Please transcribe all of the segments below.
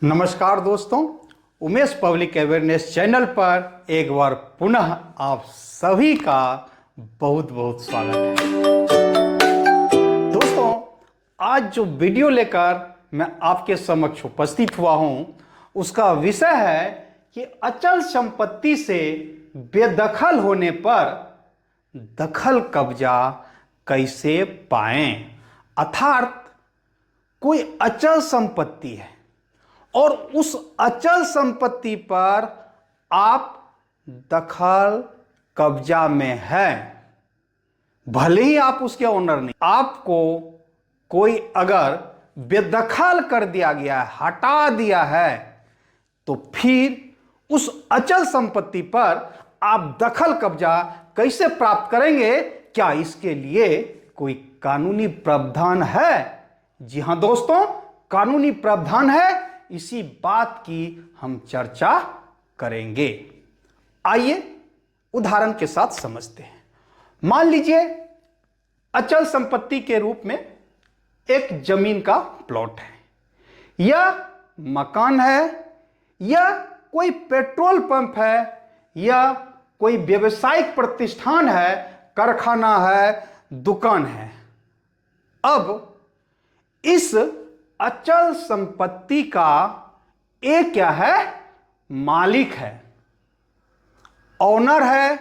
नमस्कार दोस्तों, Umesh public awareness channel पर एक बार पुनः आप सभी का बहुत बहुत स्वागत है। दोस्तों, आज जो वीडियो लेकर मैं आपके समक्ष उपस्थित हुआ हूं, उसका विषय है कि अचल संपत्ति से बेदखल होने पर दखल कब्जा कैसे पाएं। अर्थात कोई अचल संपत्ति है और उस अचल संपत्ति पर आप दखल कब्जा में हैं, भले ही आप उसके ओनर नहीं, आपको कोई अगर बेदखल कर दिया गया है, हटा दिया है, तो फिर उस अचल संपत्ति पर आप दखल कब्जा कैसे प्राप्त करेंगे? क्या इसके लिए कोई कानूनी प्रावधान है? जी हां दोस्तों, कानूनी प्रावधान है। इसी बात की हम चर्चा करेंगे। आइए उदाहरण के साथ समझते हैं। मान लीजिए अचल संपत्ति के रूप में एक जमीन का प्लॉट है, या मकान है, या कोई पेट्रोल पंप है, या कोई व्यवसायिक प्रतिष्ठान है, कारखाना है, दुकान है। अब इस अचल संपत्ति का ए क्या है? मालिक है, ओनर है।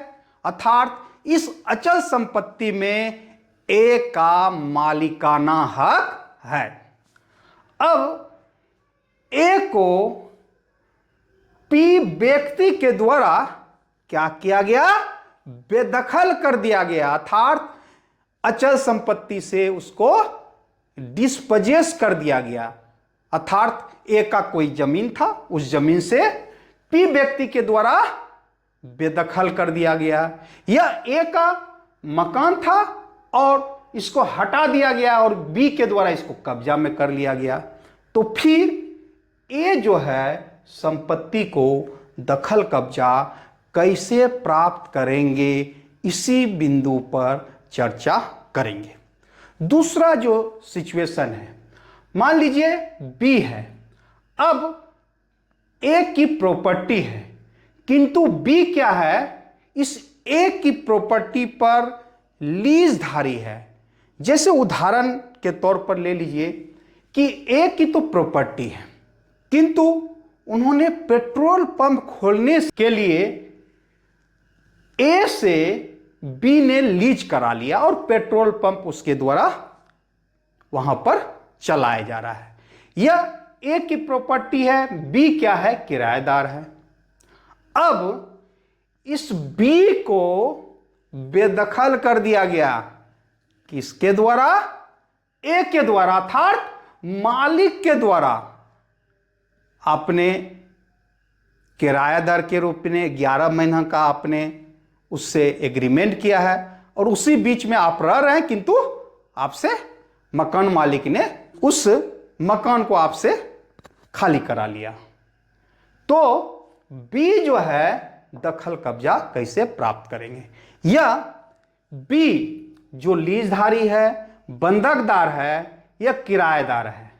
अर्थात इस अचल संपत्ति में ए का मालिकाना हक है। अब ए को पी व्यक्ति के द्वारा क्या किया गया? बेदखल कर दिया गया। अर्थात अचल संपत्ति से उसको डिस्पोजेस कर दिया गया। अर्थात ए का कोई जमीन था, उस जमीन से पी व्यक्ति के द्वारा बेदखल कर दिया गया, या ए का मकान था और इसको हटा दिया गया और बी के द्वारा इसको कब्जा में कर लिया गया। तो फिर ए जो है संपत्ति को दखल कब्जा कैसे प्राप्त करेंगे, इसी बिंदु पर चर्चा करेंगे। दूसरा जो सिचुएशन है, मान लीजिए बी है। अब ए की प्रॉपर्टी है, किंतु बी क्या है? इस ए की प्रॉपर्टी पर लीजधारी है। जैसे उदाहरण के तौर पर ले लीजिए कि ए की तो प्रॉपर्टी है, किंतु उन्होंने पेट्रोल पंप खोलने के लिए ए से बी ने लीज करा लिया और पेट्रोल पंप उसके द्वारा वहां पर चलाया जा रहा है। यह ए की प्रॉपर्टी है, बी क्या है? किराएदार है। अब इस बी को बेदखल कर दिया गया, किसके द्वारा? ए के द्वारा, अर्थात मालिक के द्वारा। आपने किराएदार के रूप में 11 महीना का आपने उससे एग्रीमेंट किया है और उसी बीच में आप रह रहे हैं, किंतु आपसे मकान मालिक ने उस मकान को आपसे खाली करा लिया। तो बी जो है दखल कब्जा कैसे प्राप्त करेंगे? या बी जो लीजधारी है, बंधकदार है या किराएदार है,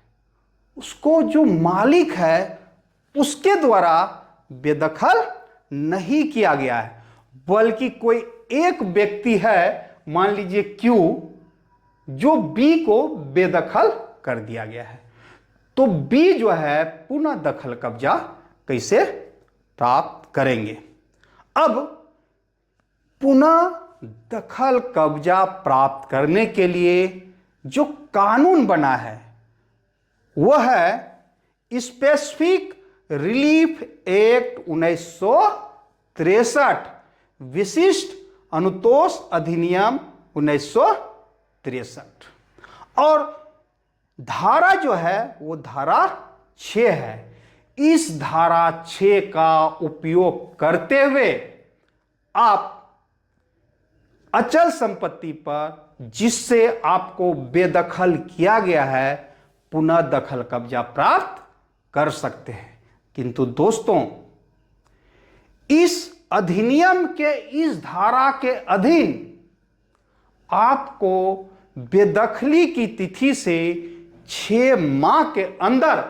उसको जो मालिक है उसके द्वारा बेदखल नहीं किया गया है, बल्कि कोई एक व्यक्ति है, मान लीजिए क्यू, जो बी को बेदखल कर दिया गया है। तो बी जो है पुनः दखल कब्जा कैसे प्राप्त करेंगे? अब पुनः दखल कब्जा प्राप्त करने के लिए जो कानून बना है वह है स्पेसिफिक रिलीफ एक्ट 1963, विशिष्ट अनुतोष अधिनियम 1963। और धारा जो है वो धारा 6 है। इस धारा 6 का उपयोग करते हुए आप अचल संपत्ति पर जिससे आपको बेदखल किया गया है पुनः दखल कब्जा प्राप्त कर सकते हैं। किंतु दोस्तों, इस अधिनियम के इस धारा के अधीन आपको बेदखली की तिथि से 6 माह के अंदर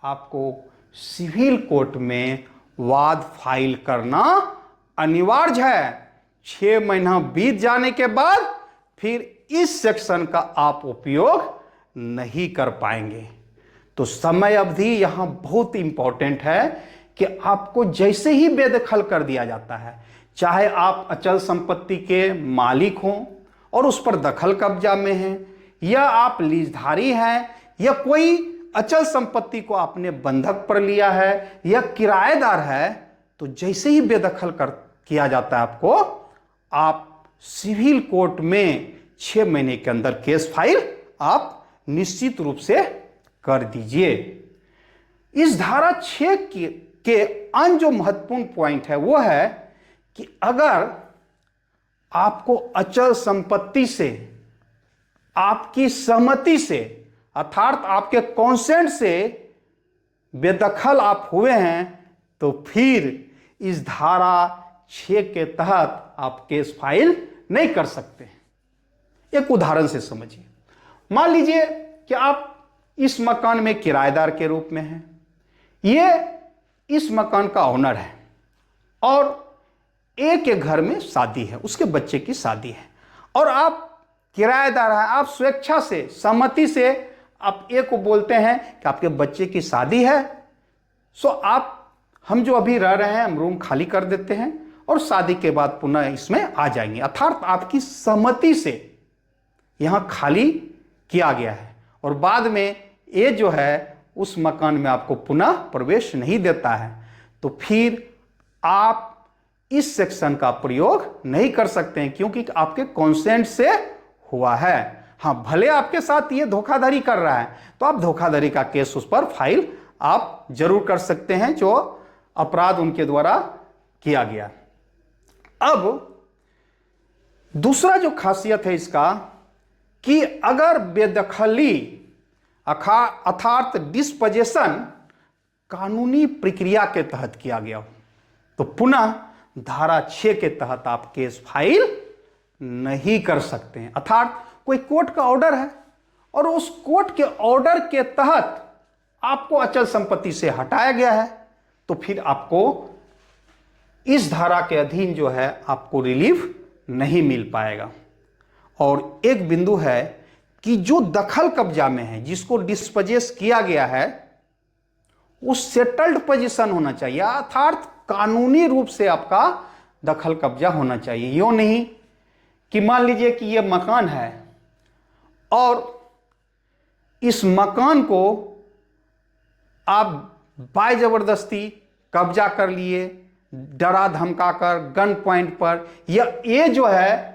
आपको सिविल कोर्ट में वाद फाइल करना अनिवार्य है। 6 महीना बीत जाने के बाद फिर इस सेक्शन का आप उपयोग नहीं कर पाएंगे। तो समय अवधि यहां बहुत इंपॉर्टेंट है कि आपको जैसे ही बेदखल कर दिया जाता है, चाहे आप अचल संपत्ति के मालिक हों और उस पर दखल कब्जा में हैं, या आप लीजधारी हैं, या कोई अचल संपत्ति को आपने बंधक पर लिया है, या किराएदार है, तो जैसे ही बेदखल किया जाता है आपको, आप सिविल कोर्ट में 6 महीने के अंदर केस फाइल आप निश्चित रूप से कर दीजिए। इस धारा 6 के अन्य जो महत्वपूर्ण पॉइंट है वो है कि अगर आपको अचल संपत्ति से आपकी सहमति से अर्थात आपके कॉन्सेंट से बेदखल आप हुए हैं, तो फिर इस धारा 6 के तहत आप केस फाइल नहीं कर सकते। एक उदाहरण से समझिए। मान लीजिए कि आप इस मकान में किराएदार के रूप में हैं, ये इस मकान का ओनर है और एक के घर में शादी है, उसके बच्चे की शादी है, और आप किराएदार हैं। आप स्वेच्छा से सहमति से आप एक को बोलते हैं कि आपके बच्चे की शादी है, सो हम जो अभी रह रहे हैं हम रूम खाली कर देते हैं और शादी के बाद पुनः इसमें आ जाएंगे। अर्थात आपकी सहमति से यहां खाली किया गया है और बाद में ये जो है उस मकान में आपको पुनः प्रवेश नहीं देता है, तो फिर आप इस सेक्शन का प्रयोग नहीं कर सकते हैं, क्योंकि आपके कॉन्सेंट से हुआ है। हाँ, भले आपके साथ ये धोखाधड़ी कर रहा है तो आप धोखाधड़ी का केस उस पर फाइल आप जरूर कर सकते हैं, जो अपराध उनके द्वारा किया गया। अब दूसरा जो खासियत है इसका कि अगर बेदखली अर्थात डिस्पोजेशन कानूनी प्रक्रिया के तहत किया गया हो, तो पुनः धारा 6 के तहत आप केस फाइल नहीं कर सकते हैं। अर्थात कोई कोर्ट का ऑर्डर है और उस कोर्ट के ऑर्डर के तहत आपको अचल संपत्ति से हटाया गया है, तो फिर आपको इस धारा के अधीन जो है आपको रिलीफ नहीं मिल पाएगा। और एक बिंदु है कि जो दखल कब्जा में है, जिसको डिस्पोजेस किया गया है, वो सेटल्ड पोजीशन होना चाहिए, अर्थात कानूनी रूप से आपका दखल कब्जा होना चाहिए। यूं नहीं कि मान लीजिए कि यह मकान है और इस मकान को आप बाय जबरदस्ती कब्जा कर लिए, डरा धमकाकर गन पॉइंट पर, या ये जो है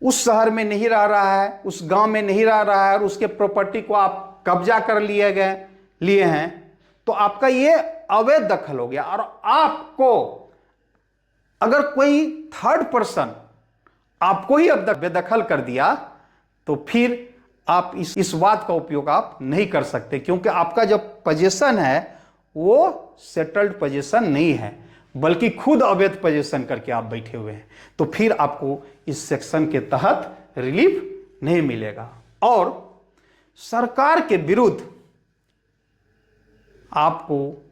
उस शहर में नहीं रह रहा है, उस गांव में नहीं रह रहा है और उसके प्रॉपर्टी को आप कब्जा कर लिए हैं, तो आपका ये अवैध दखल हो गया। और आपको अगर कोई थर्ड पर्सन आपको ही अब बेदखल कर दिया, तो फिर आप इस बात का उपयोग आप नहीं कर सकते, क्योंकि आपका जो पोजीशन है वो सेटल्ड पोजीशन नहीं है, बल्कि खुद अवैध पोजीशन करके आप बैठे हुए हैं, तो फिर आपको इस सेक्शन के तहत रिलीफ नहीं मिलेगा। और सरकार के विरुद्ध आपको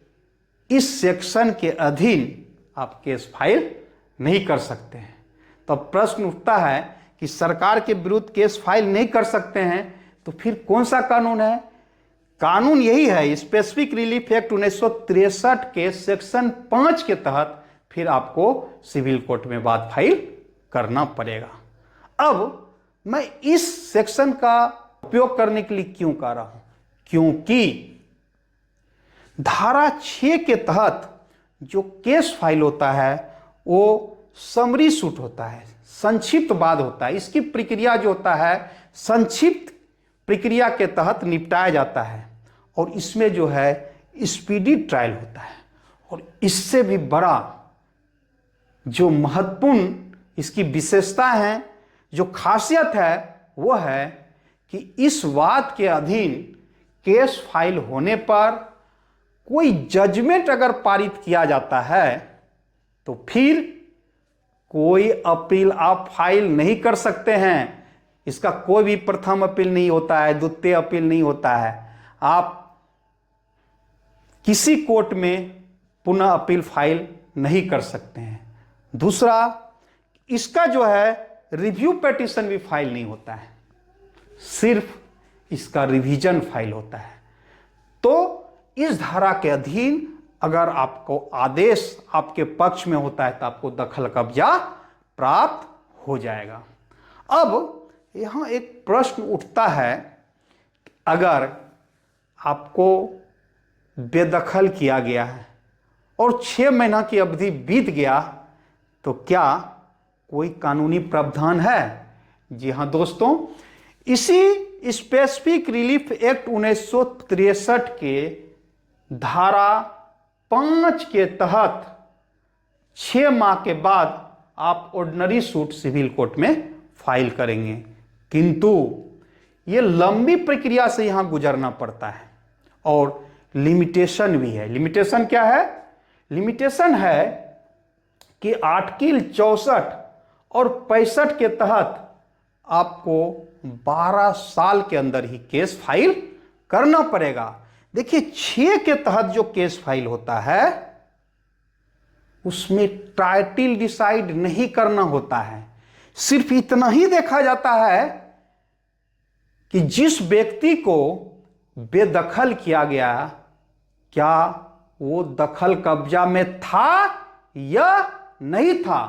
इस सेक्शन के अधीन आप केस फाइल नहीं कर सकते हैं। तो प्रश्न उठता है कि सरकार के विरुद्ध केस फाइल नहीं कर सकते हैं, तो फिर कौन सा कानून है? कानून यही है, स्पेसिफिक रिलीफ एक्ट 1963 के सेक्शन 5 के तहत फिर आपको सिविल कोर्ट में बात फाइल करना पड़ेगा। अब मैं इस सेक्शन का उपयोग करने के लिए क्यों कह रहा हूं? क्योंकि धारा 6 के तहत जो केस फाइल होता है वो समरी सूट होता है, संक्षिप्त वाद होता है। इसकी प्रक्रिया जो होता है संक्षिप्त प्रक्रिया के तहत निपटाया जाता है और इसमें जो है स्पीडी ट्रायल होता है। और इससे भी बड़ा जो महत्वपूर्ण इसकी विशेषता है, जो खासियत है, वो है कि इस वाद के अधीन केस फाइल होने पर कोई जजमेंट अगर पारित किया जाता है तो फिर कोई अपील आप फाइल नहीं कर सकते हैं। इसका कोई भी प्रथम अपील नहीं होता है, द्वितीय अपील नहीं होता है। आप किसी कोर्ट में पुनः अपील फाइल नहीं कर सकते हैं। दूसरा, इसका जो है रिव्यू पिटीशन भी फाइल नहीं होता है, सिर्फ इसका रिवीजन फाइल होता है। तो इस धारा के अधीन अगर आपको आदेश आपके पक्ष में होता है तो आपको दखल कब्जा प्राप्त हो जाएगा। अब यहां एक प्रश्न उठता है, अगर आपको बेदखल किया गया है और 6 महीना की अवधि बीत गया तो क्या कोई कानूनी प्रावधान है? जी हां दोस्तों, इसी स्पेसिफिक रिलीफ एक्ट 1963 के धारा 5 के तहत 6 माह के बाद आप ऑर्डिनरी सूट सिविल कोर्ट में फाइल करेंगे, किंतु यह लंबी प्रक्रिया से यहां गुजरना पड़ता है और लिमिटेशन भी है। लिमिटेशन क्या है? लिमिटेशन है कि आर्टिकल 64 और 65 के तहत आपको 12 साल के अंदर ही केस फाइल करना पड़ेगा। देखिए, 6 के तहत जो केस फाइल होता है उसमें टाइटल डिसाइड नहीं करना होता है, सिर्फ इतना ही देखा जाता है कि जिस व्यक्ति को बेदखल किया गया क्या वो दखल कब्जा में था या नहीं था।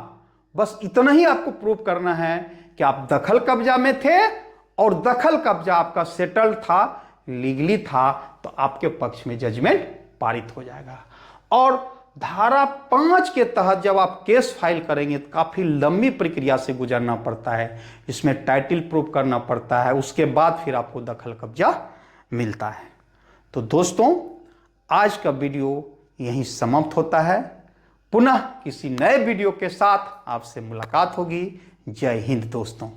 बस इतना ही आपको प्रूव करना है कि आप दखल कब्जा में थे और दखल कब्जा आपका सेटल्ड था, लीगली था, तो आपके पक्ष में जजमेंट पारित हो जाएगा। और धारा 5 के तहत जब आप केस फाइल करेंगे तो काफी लंबी प्रक्रिया से गुजरना पड़ता है, इसमें टाइटल प्रूफ करना पड़ता है, उसके बाद फिर आपको दखल कब्जा मिलता है। तो दोस्तों, आज का वीडियो यहीं समाप्त होता है। पुनः किसी नए वीडियो के साथ आपसे मुलाकात होगी। जय हिंद दोस्तों।